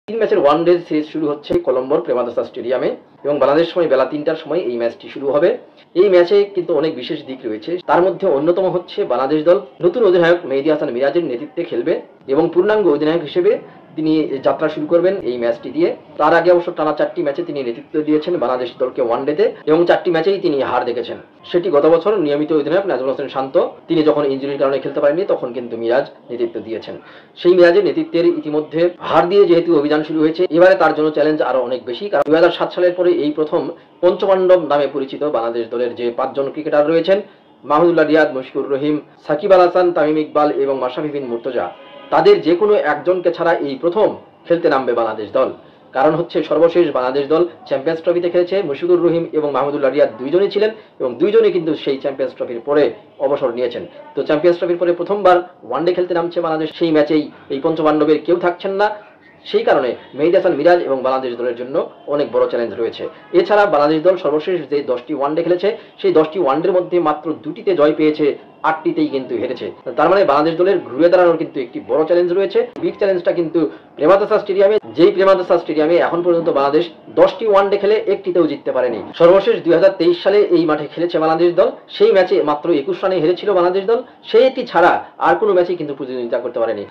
তিন ম্যাচের one day series শুরু হচ্ছে কলম্বোর প্রেমাদাসা স্টেডিয়ামে এবং বাংলাদেশ সময় বেলা ৩টার সময় এই ম্যাচটি শুরু হবে। এই ম্যাচে কিন্তু অনেক বিশেষ দিক রয়েছে, তার মধ্যে অন্যতম হচ্ছে বাংলাদেশ দল নতুন অধিনায়ক মেহেদী হাসান মিরাজের নেতৃত্বে খেলবে এবং পূর্ণাঙ্গ অধিনায়ক হিসেবে তিনি যাত্রা শুরু করবেন এই ম্যাচটি দিয়ে। তার আগে অবশ্য টানা 4টি ম্যাচে তিনি নেতৃত্ব দিয়েছেন বাংলাদেশ দলকে ওয়ানডেতে এবং 4টি ম্যাচেই তিনি হার দেখেছেন। সেটি গত বছর নিয়মিত অধিনায়ক নাজমুল হোসেন শান্ত তিনি যখন ইনজুরির কারণে খেলতে পারেননি তখন কিন্তু মিরাজ নেতৃত্ব দিয়েছেন। সেই মিরাজের নেতৃত্বের ইতিমধ্যে হার দিয়ে যেহেতু অভিযান শুরু হয়েছে, এবারে তার জন্য চ্যালেঞ্জ আরো অনেক বেশি, কারণ 2007 সালের পরে এই প্রথম পঞ্চপাণ্ডব নামে পরিচিত বাংলাদেশ দলের যে 5 জন ক্রিকেটার রয়েছেন মাহমুদুল্লাহ রিয়াদ, মুশফিকুর রহিম, সাকিব আল হাসান, তামিম ইকবাল এবং মাশরাফি বিন মুর্তজা, তাদের যে কোনো একজনকে ছাড়া এই প্রথম খেলতে নামবে বাংলাদেশ দল। কারণ হচ্ছে সর্বশেষ বাংলাদেশ দল চ্যাম্পিয়ন্স ট্রফিতে খেলেছে, মুশফিকুর রহিম এবং মাহমুদুল্লাহ রিয়াদ দুইজনই ছিলেন এবং দুইজনই কিন্তু সেই চ্যাম্পিয়ন্স ট্রফির পরে অবসর নিয়েছেন। তো চ্যাম্পিয়ন্স ট্রফির পরে প্রথমবার ওয়ানডে খেলতে নামছে বাংলাদেশ, সেই ম্যাচেই এই পঞ্চপাণ্ডবের কেউ থাকছেন না। সেই কারণে মেহেদী হাসান মিরাজ এবং বাংলাদেশ দলের জন্য অনেক বড় চ্যালেঞ্জ রয়েছে। এছাড়া বাংলাদেশ দল সর্বশেষ যে 10টি ওয়ানডে খেলেছে সেই 10টি ওয়ানডের মধ্যে মাত্র 2টিতে জয় পেয়েছে, 8টিতেই কিন্তু হেরেছে। তার মানে বাংলাদেশ দলের ঘুরে দাঁড়ানোর কিন্তু একটি বড় চ্যালেঞ্জ রয়েছে। বিগ চ্যালেঞ্জটা কিন্তু প্রেমাদাসা স্টেডিয়ামে, যেই প্রেমাদাসা স্টেডিয়ামে এখন পর্যন্ত বাংলাদেশ 10টি ওয়ানডে খেলে একটিতেও জিততে পারেনি। সর্বশেষ 2023 সালে এই মাঠে খেলেছে বাংলাদেশ দল, সেই ম্যাচে মাত্র 21 রানে হেরেছিল বাংলাদেশ দল। সেইটি ছাড়া আর কোনো ম্যাচে কিন্তু প্রতিদ্বন্দ্বিতা করতে পারেনি।